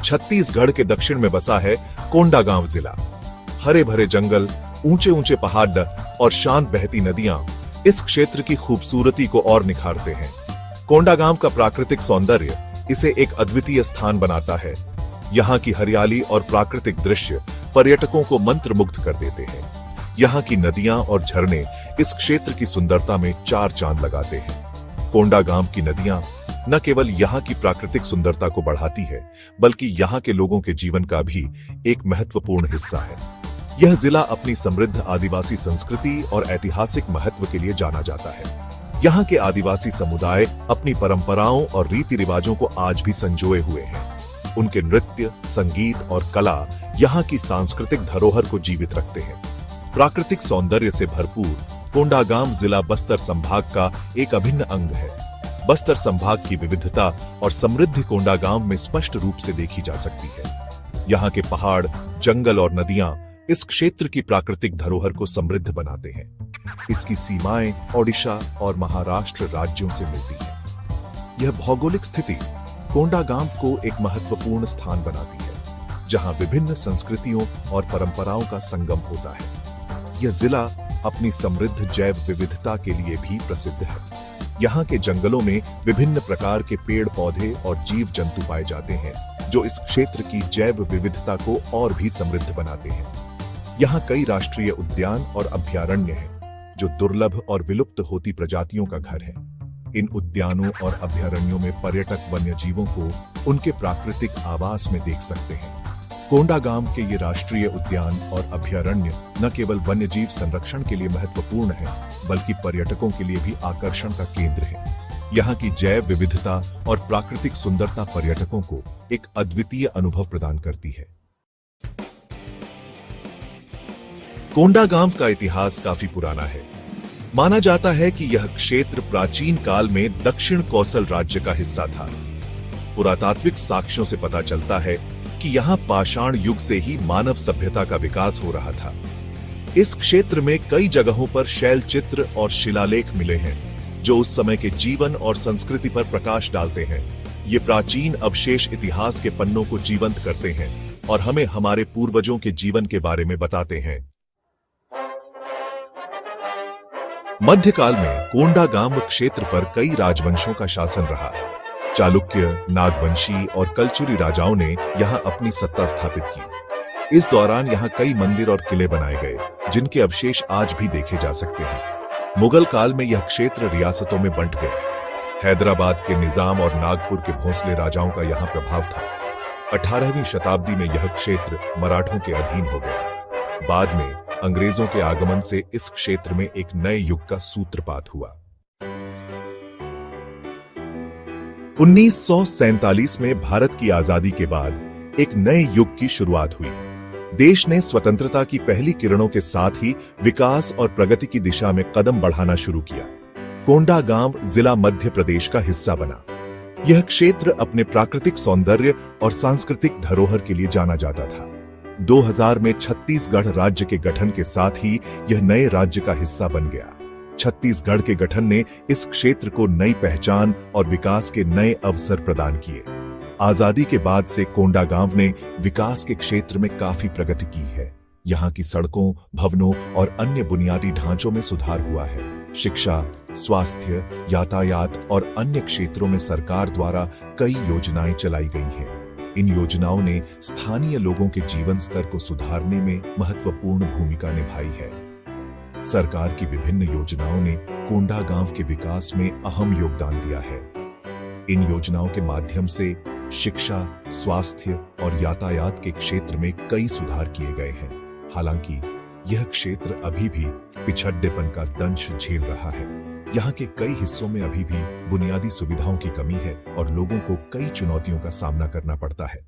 छत्तीसगढ़ के दक्षिण में बसा है कोंडागांव जिला। हरे भरे जंगल, ऊंचे ऊंचे पहाड़ और शांत बहती नदियां इस क्षेत्र की खूबसूरती को और निखारते हैं। कोंडागांव का प्राकृतिक सौंदर्य इसे एक अद्वितीय स्थान बनाता है। यहाँ की हरियाली और प्राकृतिक दृश्य पर्यटकों को मंत्रमुग्ध कर देते हैं। यहाँ की नदियां और झरने इस क्षेत्र की सुंदरता में चार चांद लगाते हैं। कोंडागांव की नदियां न केवल यहाँ की प्राकृतिक सुंदरता को बढ़ाती है, बल्कि यहाँ के लोगों के जीवन का भी एक महत्वपूर्ण हिस्सा है। यह जिला अपनी समृद्ध आदिवासी संस्कृति और ऐतिहासिक महत्व के लिए जाना जाता है। यहाँ के आदिवासी समुदाय अपनी परंपराओं और रीति रिवाजों को आज भी संजोए हुए हैं। उनके नृत्य, संगीत और कला यहाँ की सांस्कृतिक धरोहर को जीवित रखते हैं। प्राकृतिक सौंदर्य से भरपूर कोंडागांव जिला बस्तर संभाग का एक अभिन्न अंग है। बस्तर संभाग की विविधता और समृद्धि कोंडागांव में स्पष्ट रूप से देखी जा सकती है। यहाँ के पहाड़, जंगल और नदियां इस क्षेत्र की प्राकृतिक धरोहर को समृद्ध बनाते हैं। इसकी सीमाएं ओडिशा और महाराष्ट्र राज्यों से मिलती हैं। यह भौगोलिक स्थिति कोंडागांव को एक महत्वपूर्ण स्थान बनाती है, जहां विभिन्न संस्कृतियों और परंपराओं का संगम होता है। यह जिला अपनी समृद्ध जैव विविधता के लिए भी प्रसिद्ध है। यहाँ के जंगलों में विभिन्न प्रकार के पेड़ पौधे और जीव जंतु पाए जाते हैं, जो इस क्षेत्र की जैव विविधता को और भी समृद्ध बनाते हैं। यहाँ कई राष्ट्रीय उद्यान और अभयारण्य हैं, जो दुर्लभ और विलुप्त होती प्रजातियों का घर है। इन उद्यानों और अभयारण्यों में पर्यटक वन्य जीवों को उनके प्राकृतिक आवास में देख सकते हैं। कोंडागांव के ये राष्ट्रीय उद्यान और अभयारण्य न केवल वन्य जीव संरक्षण के लिए महत्वपूर्ण है, बल्कि पर्यटकों के लिए भी आकर्षण का केंद्र है। यहाँ की जैव विविधता और प्राकृतिक सुंदरता पर्यटकों को एक अद्वितीय अनुभव प्रदान करती है। कोंडागांव का इतिहास काफी पुराना है। माना जाता है कि यह क्षेत्र प्राचीन काल में दक्षिण कौसल राज्य का हिस्सा था। पुरातात्विक साक्ष्यों से पता चलता है कि यहाँ पाषाण युग से ही मानव सभ्यता का विकास हो रहा था। इस क्षेत्र में कई जगहों पर शैल चित्र और शिलालेख मिले हैं, जो उस समय के जीवन और संस्कृति पर प्रकाश डालते हैं। ये प्राचीन अवशेष इतिहास के पन्नों को जीवंत करते हैं और हमें हमारे पूर्वजों के जीवन के बारे में बताते हैं। मध्यकाल में कोंडागांव क्षेत्र पर कई राजवंशों का शासन रहा। चालुक्य, नागवंशी और कलचुरी राजाओं ने यहाँ अपनी सत्ता स्थापित की। इस दौरान यहाँ कई मंदिर और किले बनाए गए, जिनके अवशेष आज भी देखे जा सकते हैं। मुगल काल में यह क्षेत्र रियासतों में बंट गया। हैदराबाद के निजाम और नागपुर के भोंसले राजाओं का यहाँ प्रभाव था। 18वीं शताब्दी में यह क्षेत्र मराठों के अधीन हो गया। बाद में अंग्रेजों के आगमन से इस क्षेत्र में एक नए युग का सूत्रपात हुआ। 1947 में भारत की आजादी के बाद एक नए युग की शुरुआत हुई। देश ने स्वतंत्रता की पहली किरणों के साथ ही विकास और प्रगति की दिशा में कदम बढ़ाना शुरू किया। कोंडागांव जिला मध्य प्रदेश का हिस्सा बना। यह क्षेत्र अपने प्राकृतिक सौंदर्य और सांस्कृतिक धरोहर के लिए जाना जाता था। 2000 में छत्तीसगढ़ राज्य के गठन के साथ ही यह नए राज्य का हिस्सा बन गया। छत्तीसगढ़ के गठन ने इस क्षेत्र को नई पहचान और विकास के नए अवसर प्रदान किए। आजादी के बाद से कोंडागांव ने विकास के क्षेत्र में काफी प्रगति की है। यहाँ की सड़कों, भवनों और अन्य बुनियादी ढांचों में सुधार हुआ है। शिक्षा, स्वास्थ्य, यातायात और अन्य क्षेत्रों में सरकार द्वारा कई योजनाएं चलाई गई हैं। इन योजनाओं ने स्थानीय लोगों के जीवन स्तर को सुधारने में महत्वपूर्ण भूमिका निभाई है। सरकार की विभिन्न योजनाओं ने कोंडागांव के विकास में अहम योगदान दिया है। इन योजनाओं के माध्यम से शिक्षा, स्वास्थ्य और यातायात के क्षेत्र में कई सुधार किए गए हैं। हालांकि यह क्षेत्र अभी भी पिछड़ेपन का दंश झेल रहा है। यहाँ के कई हिस्सों में अभी भी बुनियादी सुविधाओं की कमी है और लोगों को कई चुनौतियों का सामना करना पड़ता है।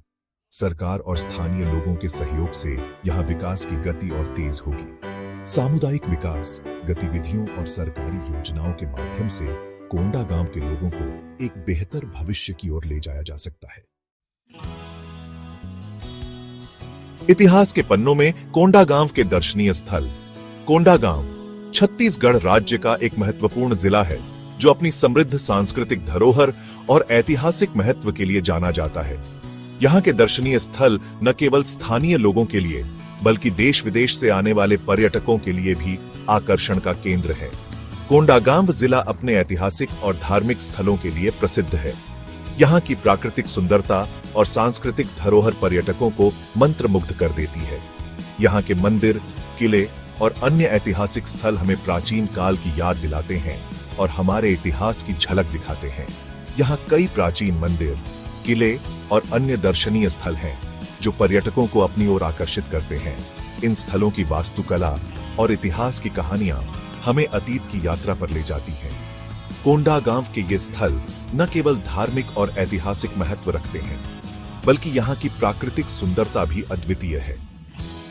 सरकार और स्थानीय लोगों के सहयोग से यहाँ विकास की गति और तेज होगी। सामुदायिक विकास गतिविधियों और सरकारी योजनाओं के माध्यम से कोंडागांव के लोगों को एक बेहतर भविष्य की ओर ले जाया जा सकता है। इतिहास के पन्नों में कोंडागांव के दर्शनीय स्थल। कोंडागांव छत्तीसगढ़ राज्य का एक महत्वपूर्ण जिला है, जो अपनी समृद्ध सांस्कृतिक धरोहर और ऐतिहासिक महत्व के लिए जाना जाता है। यहाँ के दर्शनीय स्थल न केवल स्थानीय लोगों के लिए बल्कि देश विदेश से आने वाले पर्यटकों के लिए भी आकर्षण का केंद्र है। कोंडागांव जिला अपने ऐतिहासिक और धार्मिक स्थलों के लिए प्रसिद्ध है। यहाँ की प्राकृतिक सुंदरता और सांस्कृतिक धरोहर पर्यटकों को मंत्रमुग्ध कर देती है। यहाँ के मंदिर, किले और अन्य ऐतिहासिक स्थल हमें प्राचीन काल की याद दिलाते हैं और हमारे इतिहास की झलक दिखाते हैं। यहाँ कई प्राचीन मंदिर, किले और अन्य दर्शनीय स्थल हैं जो पर्यटकों को अपनी ओर आकर्षित करते हैं। इन स्थलों की वास्तुकला और इतिहास की कहानियां हमें अतीत की यात्रा पर ले जाती हैं। कोंडागांव के ये स्थल न केवल धार्मिक और ऐतिहासिक महत्व रखते हैं बल्कि यहाँ की प्राकृतिक सुंदरता भी अद्वितीय है।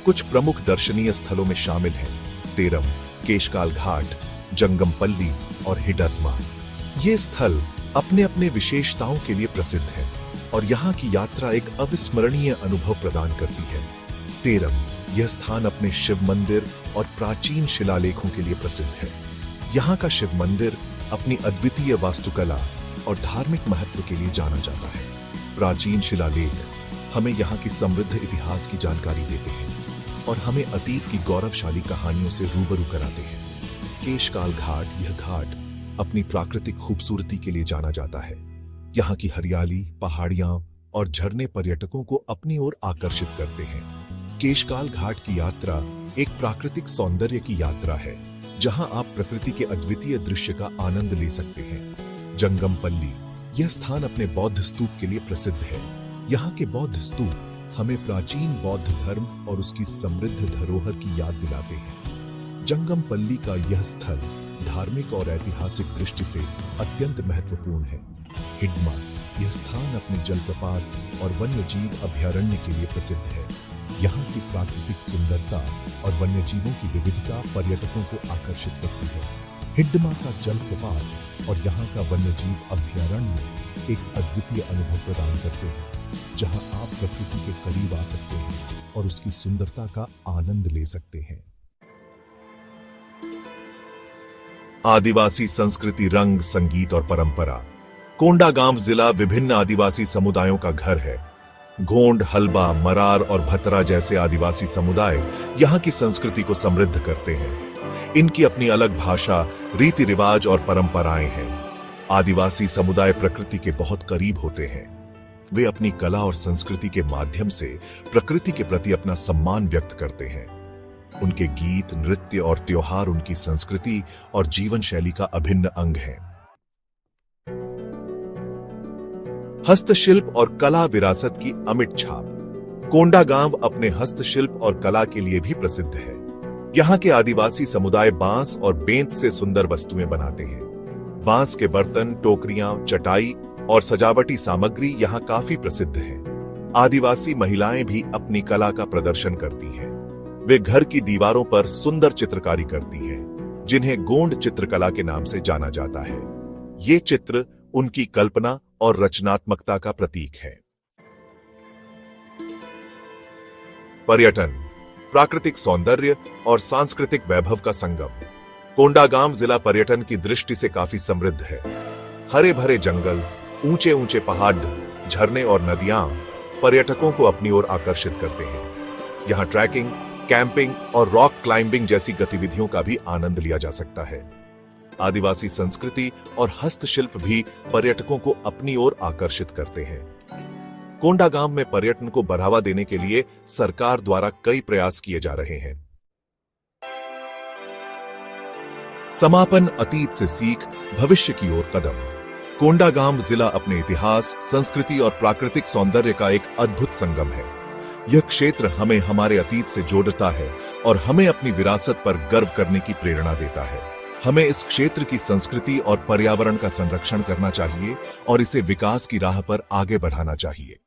कुछ प्रमुख दर्शनीय स्थलों में शामिल हैं तेरम, केशकाल घाट, जंगमपल्ली और हिडरमा। ये स्थल अपने अपने विशेषताओं के लिए प्रसिद्ध है और यहाँ की यात्रा एक अविस्मरणीय अनुभव प्रदान करती है। तेरम, यह स्थान अपने शिव मंदिर और प्राचीन शिलालेखों के लिए प्रसिद्ध है। यहाँ का शिव मंदिर अपनी अद्वितीय वास्तुकला और धार्मिक महत्व के लिए जाना जाता है। प्राचीन शिलालेख हमें यहाँ की समृद्ध इतिहास की जानकारी देते हैं और हमें अतीत की गौरवशाली कहानियों से रूबरू कराते हैं। केशकाल घाट, यह घाट अपनी प्राकृतिक खूबसूरती के लिए जाना जाता है। यहाँ की हरियाली, पहाड़ियां और झरने पर्यटकों को अपनी ओर आकर्षित करते हैं। केशकाल घाट की यात्रा एक प्राकृतिक सौंदर्य की यात्रा है जहां आप प्रकृति के अद्वितीय दृश्य का आनंद ले सकते हैं। जंगमपल्ली, यह स्थान अपने बौद्ध स्तूप के लिए प्रसिद्ध है। यहाँ के बौद्ध स्तूप हमें प्राचीन बौद्ध धर्म और उसकी समृद्ध धरोहर की याद दिलाते हैं। जंगमपल्ली का यह स्थल धार्मिक और ऐतिहासिक दृष्टि से अत्यंत महत्वपूर्ण है। हिडमा, यह स्थान अपने जलप्रपात और वन्यजीव अभयारण्य के लिए प्रसिद्ध है। यहाँ की प्राकृतिक सुंदरता और वन्यजीवों की विविधता पर्यटकों को आकर्षित करती है। हिडमा का जलप्रपात और यहाँ का वन्यजीव अभयारण्य एक अद्वितीय अनुभव प्रदान करते हैं जहाँ आप प्रकृति के करीब आ सकते हैं और उसकी सुंदरता का आनंद ले सकते हैं। आदिवासी संस्कृति, रंग, संगीत और परंपरा। कोंडागांव जिला विभिन्न आदिवासी समुदायों का घर है। गोंड, हल्बा, मरार और भतरा जैसे आदिवासी समुदाय यहाँ की संस्कृति को समृद्ध करते हैं। इनकी अपनी अलग भाषा, रीति रिवाज और परंपराएं हैं। आदिवासी समुदाय प्रकृति के बहुत करीब होते हैं। वे अपनी कला और संस्कृति के माध्यम से प्रकृति के प्रति अपना सम्मान व्यक्त करते हैं। उनके गीत, नृत्य और त्योहार उनकी संस्कृति और जीवन शैली का अभिन्न अंग हैं। हस्तशिल्प और कला विरासत की अमिट छाप। कोंडागांव अपने हस्तशिल्प और कला के लिए भी प्रसिद्ध है। यहाँ के आदिवासी समुदाय बांस और बेंत से सुंदर वस्तुएं बनाते हैं। बांस के बर्तन, टोकरियां, चटाई और सजावटी सामग्री यहाँ काफी प्रसिद्ध है। आदिवासी महिलाएं भी अपनी कला का प्रदर्शन करती हैं। वे घर की दीवारों पर सुंदर चित्रकारी करती हैं, जिन्हें गोंड चित्रकला के नाम से जाना जाता है। ये चित्र उनकी कल्पना और रचनात्मकता का प्रतीक है। पर्यटन, प्राकृतिक सौंदर्य और सांस्कृतिक वैभव का संगम। कोंडागांव जिला पर्यटन की दृष्टि से काफी समृद्ध है। हरे भरे जंगल, ऊंचे ऊंचे पहाड़, झरने और नदियां पर्यटकों को अपनी ओर आकर्षित करते हैं। यहाँ ट्रैकिंग, कैंपिंग और रॉक क्लाइंबिंग जैसी गतिविधियों का भी आनंद लिया जा सकता है। आदिवासी संस्कृति और हस्तशिल्प भी पर्यटकों को अपनी ओर आकर्षित करते हैं। कोंडागांव में पर्यटन को बढ़ावा देने के लिए सरकार द्वारा कई प्रयास किए जा रहे हैं। समापन, अतीत से सीख, भविष्य की ओर कदम। कोंडागांव जिला अपने इतिहास, संस्कृति और प्राकृतिक सौंदर्य का एक अद्भुत संगम है। यह क्षेत्र हमें हमारे अतीत से जोड़ता है और हमें अपनी विरासत पर गर्व करने की प्रेरणा देता है। हमें इस क्षेत्र की संस्कृति और पर्यावरण का संरक्षण करना चाहिए और इसे विकास की राह पर आगे बढ़ाना चाहिए।